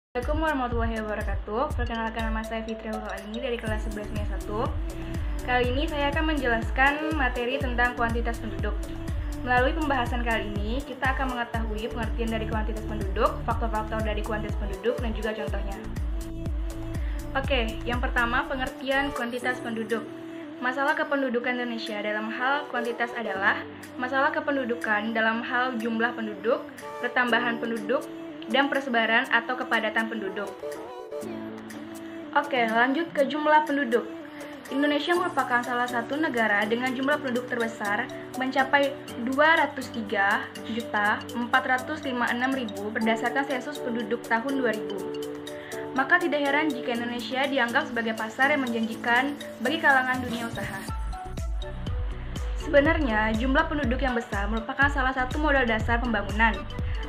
Assalamualaikum warahmatullahi wabarakatuh. Perkenalkan, nama saya Fitri ini dari kelas 11 MIA 1. Kali ini saya akan menjelaskan materi tentang kuantitas penduduk. Melalui pembahasan kali ini, kita akan mengetahui pengertian dari kuantitas penduduk, faktor-faktor dari kuantitas penduduk, dan juga contohnya. Oke, yang pertama pengertian kuantitas penduduk. Masalah kependudukan Indonesia dalam hal kuantitas adalah masalah kependudukan dalam hal jumlah penduduk, pertambahan penduduk, dan persebaran atau kepadatan penduduk. Oke, lanjut ke jumlah penduduk. Indonesia merupakan salah satu negara dengan jumlah penduduk terbesar mencapai 203.456.000 berdasarkan sensus penduduk tahun 2000. Maka tidak heran jika Indonesia dianggap sebagai pasar yang menjanjikan bagi kalangan dunia usaha. Sebenarnya, jumlah penduduk yang besar merupakan salah satu modal dasar pembangunan.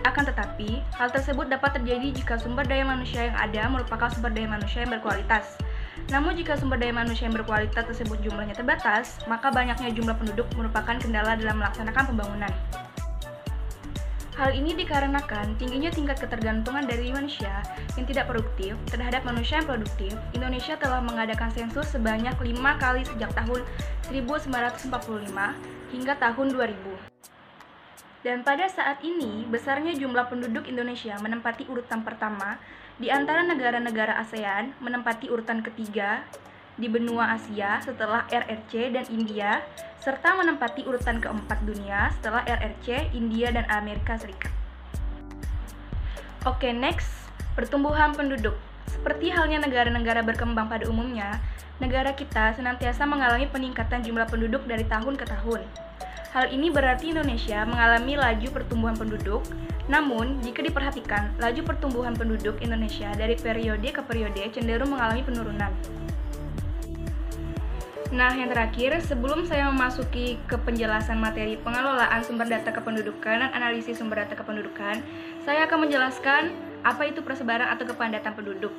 Akan tetapi, hal tersebut dapat terjadi jika sumber daya manusia yang ada merupakan sumber daya manusia yang berkualitas. Namun jika sumber daya manusia yang berkualitas tersebut jumlahnya terbatas, maka banyaknya jumlah penduduk merupakan kendala dalam melaksanakan pembangunan. Hal ini dikarenakan tingginya tingkat ketergantungan dari manusia yang tidak produktif terhadap manusia yang produktif. Indonesia telah mengadakan sensus sebanyak 5 kali sejak tahun 1945 hingga tahun 2000. Dan pada saat ini, besarnya jumlah penduduk Indonesia menempati urutan pertama di antara negara-negara ASEAN, menempati urutan ketiga di benua Asia setelah RRC dan India, serta menempati urutan keempat dunia setelah RRC, India, dan Amerika Serikat. Oke, next, pertumbuhan penduduk. Seperti halnya negara-negara berkembang pada umumnya, negara kita senantiasa mengalami peningkatan jumlah penduduk dari tahun ke tahun. Hal ini berarti Indonesia mengalami laju pertumbuhan penduduk, namun jika diperhatikan, laju pertumbuhan penduduk Indonesia dari periode ke periode cenderung mengalami penurunan. Nah, yang terakhir, sebelum saya memasuki ke penjelasan materi pengelolaan sumber data kependudukan dan analisis sumber data kependudukan, saya akan menjelaskan apa itu persebaran atau kepadatan penduduk.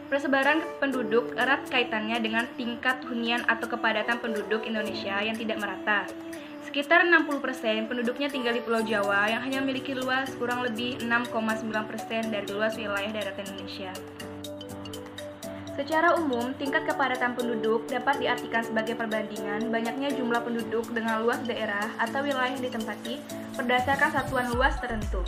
Persebaran penduduk erat kaitannya dengan tingkat hunian atau kepadatan penduduk Indonesia yang tidak merata. Sekitar 60% penduduknya tinggal di Pulau Jawa yang hanya memiliki luas kurang lebih 6,9% dari luas wilayah daratan Indonesia. Secara umum, tingkat kepadatan penduduk dapat diartikan sebagai perbandingan banyaknya jumlah penduduk dengan luas daerah atau wilayah yang ditempati berdasarkan satuan luas tertentu.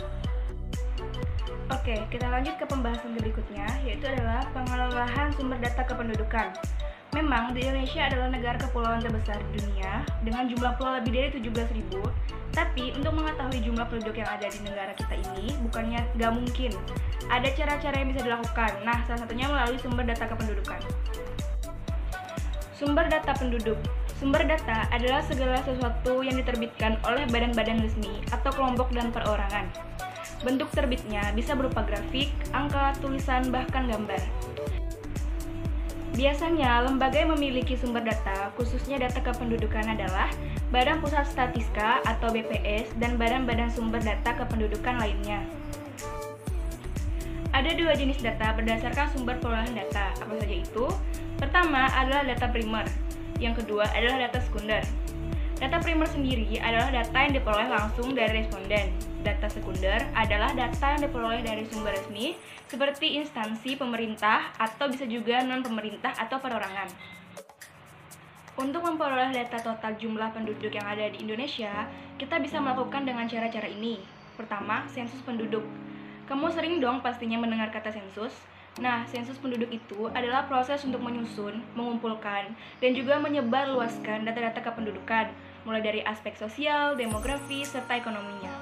Oke, kita lanjut ke pembahasan berikutnya, yaitu adalah pengelolaan sumber data kependudukan. Memang, di Indonesia adalah negara kepulauan terbesar di dunia dengan jumlah pulau lebih dari 17.000. Tapi, untuk mengetahui jumlah penduduk yang ada di negara kita ini, bukannya nggak mungkin. Ada cara-cara yang bisa dilakukan. Nah, salah satunya melalui sumber data kependudukan. Sumber data penduduk. Sumber data adalah segala sesuatu yang diterbitkan oleh badan-badan resmi atau kelompok dan perorangan. Bentuk terbitnya bisa berupa grafik, angka, tulisan, bahkan gambar. Biasanya, lembaga yang memiliki sumber data, khususnya data kependudukan adalah Badan Pusat Statistika atau BPS dan badan-badan sumber data kependudukan lainnya. Ada dua jenis data berdasarkan sumber perolehan data, apa saja itu? Pertama adalah data primer, yang kedua adalah data sekunder. Data primer sendiri adalah data yang diperoleh langsung dari responden. Data sekunder adalah data yang diperoleh dari sumber resmi, seperti instansi pemerintah atau bisa juga non-pemerintah atau perorangan. Untuk memperoleh data total jumlah penduduk yang ada di Indonesia, kita bisa melakukan dengan cara-cara ini. Pertama, sensus penduduk. Kamu sering dong pastinya mendengar kata sensus. Nah, sensus penduduk itu adalah proses untuk menyusun, mengumpulkan, dan juga menyebarluaskan data-data kependudukan, mulai dari aspek sosial, demografi, serta ekonominya.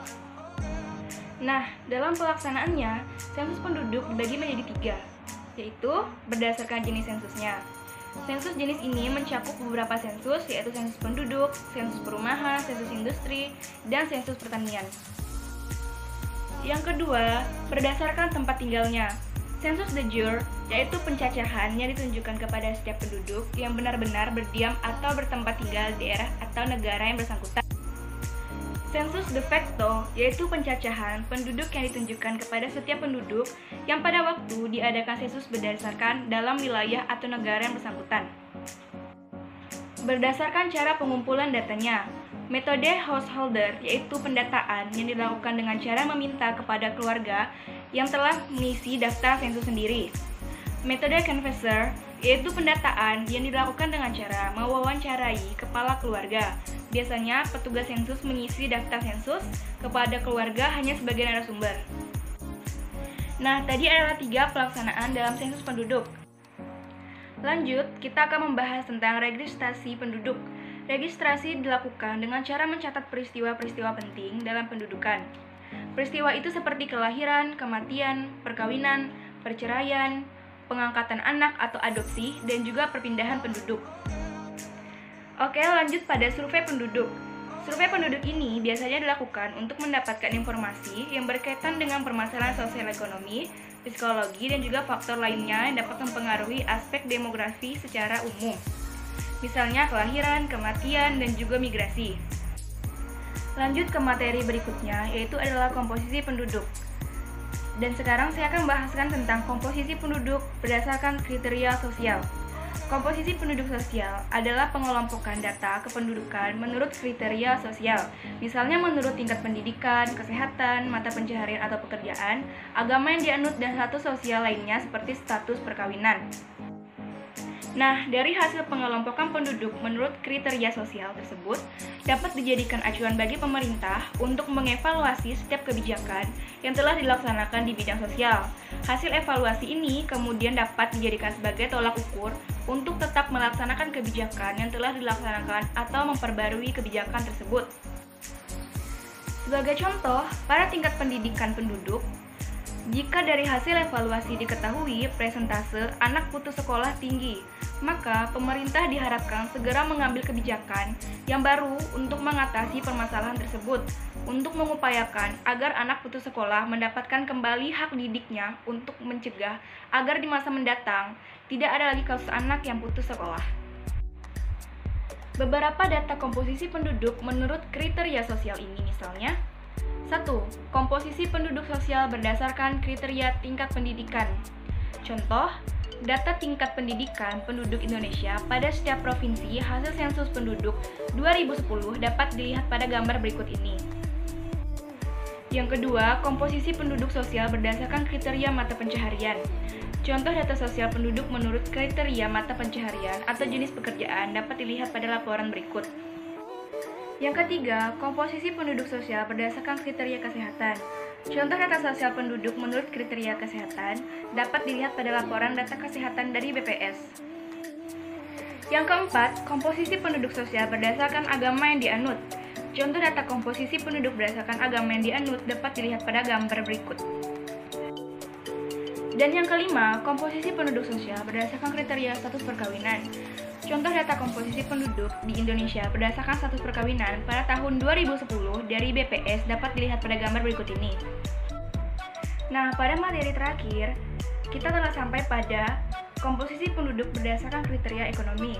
Nah, dalam pelaksanaannya, sensus penduduk dibagi menjadi 3, yaitu berdasarkan jenis sensusnya. Sensus jenis ini mencakup beberapa sensus, yaitu sensus penduduk, sensus perumahan, sensus industri, dan sensus pertanian. Yang kedua, berdasarkan tempat tinggalnya. Sensus de jure, yaitu pencacahan yang ditunjukkan kepada setiap penduduk yang benar-benar berdiam atau bertempat tinggal di daerah atau negara yang bersangkutan. Sensus de facto, yaitu pencacahan penduduk yang ditunjukkan kepada setiap penduduk yang pada waktu diadakan sensus berdasarkan dalam wilayah atau negara yang bersangkutan. Berdasarkan cara pengumpulan datanya, metode householder, yaitu pendataan yang dilakukan dengan cara meminta kepada keluarga yang telah mengisi daftar sensus sendiri. Metode canvasser yaitu pendataan yang dilakukan dengan cara mewawancarai kepala keluarga. Biasanya petugas sensus mengisi daftar sensus kepada keluarga hanya sebagai narasumber. Nah, tadi adalah 3 pelaksanaan dalam sensus penduduk. Lanjut, kita akan membahas tentang registrasi penduduk. Registrasi dilakukan dengan cara mencatat peristiwa-peristiwa penting dalam pendudukan. Peristiwa itu seperti kelahiran, kematian, perkawinan, perceraian, pengangkatan anak atau adopsi, dan juga perpindahan penduduk. Oke, lanjut pada survei penduduk. Survei penduduk ini biasanya dilakukan untuk mendapatkan informasi yang berkaitan dengan permasalahan sosial ekonomi, psikologi, dan juga faktor lainnya yang dapat mempengaruhi aspek demografi secara umum. Misalnya kelahiran, kematian, dan juga migrasi. Lanjut ke materi berikutnya, yaitu adalah komposisi penduduk. Dan sekarang saya akan membahaskan tentang komposisi penduduk berdasarkan kriteria sosial. Komposisi penduduk sosial adalah pengelompokan data kependudukan menurut kriteria sosial, misalnya menurut tingkat pendidikan, kesehatan, mata pencaharian atau pekerjaan, agama yang dianut, dan status sosial lainnya seperti status perkawinan. Nah, dari hasil pengelompokan penduduk menurut kriteria sosial tersebut dapat dijadikan acuan bagi pemerintah untuk mengevaluasi setiap kebijakan yang telah dilaksanakan di bidang sosial. Hasil evaluasi ini kemudian dapat dijadikan sebagai tolak ukur untuk tetap melaksanakan kebijakan yang telah dilaksanakan atau memperbarui kebijakan tersebut. Sebagai contoh, pada tingkat pendidikan penduduk, jika dari hasil evaluasi diketahui presentase anak putus sekolah tinggi, maka pemerintah diharapkan segera mengambil kebijakan yang baru untuk mengatasi permasalahan tersebut, untuk mengupayakan agar anak putus sekolah mendapatkan kembali hak didiknya untuk mencegah agar di masa mendatang tidak ada lagi kasus anak yang putus sekolah. Beberapa data komposisi penduduk menurut kriteria sosial ini misalnya: 1. Komposisi penduduk sosial berdasarkan kriteria tingkat pendidikan. Contoh, data tingkat pendidikan penduduk Indonesia pada setiap provinsi hasil sensus penduduk 2010 dapat dilihat pada gambar berikut ini. Yang kedua, komposisi penduduk sosial berdasarkan kriteria mata pencaharian. Contoh data sosial penduduk menurut kriteria mata pencaharian atau jenis pekerjaan dapat dilihat pada laporan berikut. Yang ketiga, komposisi penduduk sosial berdasarkan kriteria kesehatan. Contoh data sosial penduduk menurut kriteria kesehatan dapat dilihat pada laporan data kesehatan dari BPS. Yang keempat, komposisi penduduk sosial berdasarkan agama yang dianut. Contoh data komposisi penduduk berdasarkan agama yang dianut dapat dilihat pada gambar berikut. Dan yang kelima, komposisi penduduk sosial berdasarkan kriteria status perkawinan. Contoh data komposisi penduduk di Indonesia berdasarkan status perkawinan pada tahun 2010 dari BPS dapat dilihat pada gambar berikut ini. Nah, pada materi terakhir, kita telah sampai pada komposisi penduduk berdasarkan kriteria ekonomi.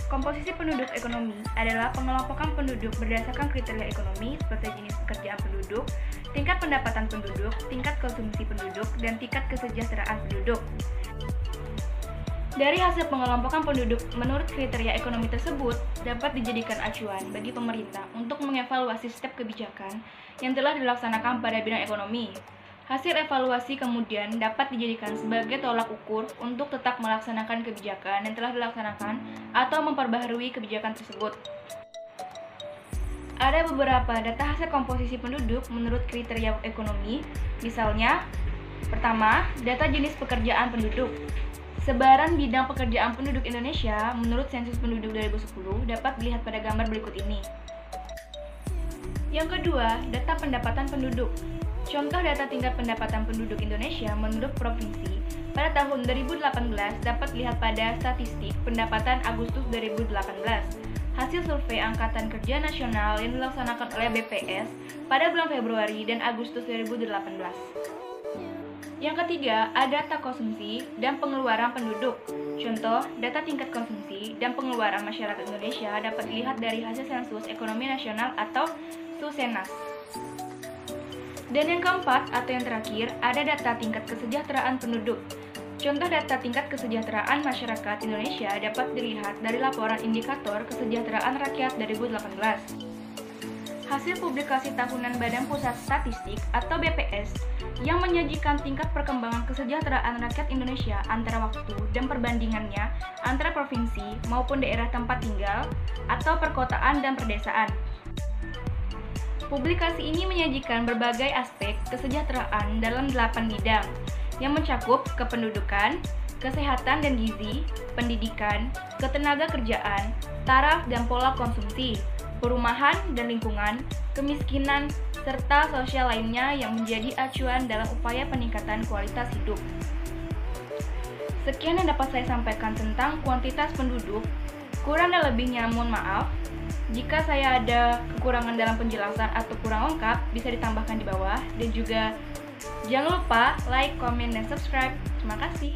Komposisi penduduk ekonomi adalah pengelompokan penduduk berdasarkan kriteria ekonomi seperti jenis pekerjaan penduduk, tingkat pendapatan penduduk, tingkat konsumsi penduduk, dan tingkat kesejahteraan penduduk. Dari hasil pengelompokan penduduk menurut kriteria ekonomi tersebut dapat dijadikan acuan bagi pemerintah untuk mengevaluasi setiap kebijakan yang telah dilaksanakan pada bidang ekonomi. Hasil evaluasi kemudian dapat dijadikan sebagai tolak ukur untuk tetap melaksanakan kebijakan yang telah dilaksanakan atau memperbaharui kebijakan tersebut. Ada beberapa data hasil komposisi penduduk menurut kriteria ekonomi, misalnya: pertama, data jenis pekerjaan penduduk. Sebaran bidang pekerjaan penduduk Indonesia menurut sensus penduduk 2010 dapat dilihat pada gambar berikut ini. Yang kedua, data pendapatan penduduk. Contoh data tingkat pendapatan penduduk Indonesia menurut provinsi pada tahun 2018 dapat dilihat pada statistik pendapatan Agustus 2018. Hasil survei Angkatan Kerja Nasional yang dilaksanakan oleh BPS pada bulan Februari dan Agustus 2018. Yang ketiga, ada data konsumsi dan pengeluaran penduduk. Contoh, data tingkat konsumsi dan pengeluaran masyarakat Indonesia dapat dilihat dari hasil sensus ekonomi nasional atau Susenas. Dan yang keempat atau yang terakhir, ada data tingkat kesejahteraan penduduk. Contoh data tingkat kesejahteraan masyarakat Indonesia dapat dilihat dari laporan indikator kesejahteraan rakyat 2018. hasil publikasi tahunan Badan Pusat Statistik atau BPS yang menyajikan tingkat perkembangan kesejahteraan rakyat Indonesia antara waktu dan perbandingannya antara provinsi maupun daerah tempat tinggal atau perkotaan dan perdesaan. Publikasi ini menyajikan berbagai aspek kesejahteraan dalam 8 bidang yang mencakup kependudukan, kesehatan dan gizi, pendidikan, ketenaga kerjaan, taraf dan pola konsumsi, perumahan dan lingkungan, kemiskinan, serta sosial lainnya yang menjadi acuan dalam upaya peningkatan kualitas hidup. Sekian yang dapat saya sampaikan tentang kuantitas penduduk. Kurang dan lebihnya mohon maaf. Jika saya ada kekurangan dalam penjelasan atau kurang lengkap, bisa ditambahkan di bawah. Dan juga jangan lupa like, comment, dan subscribe. Terima kasih.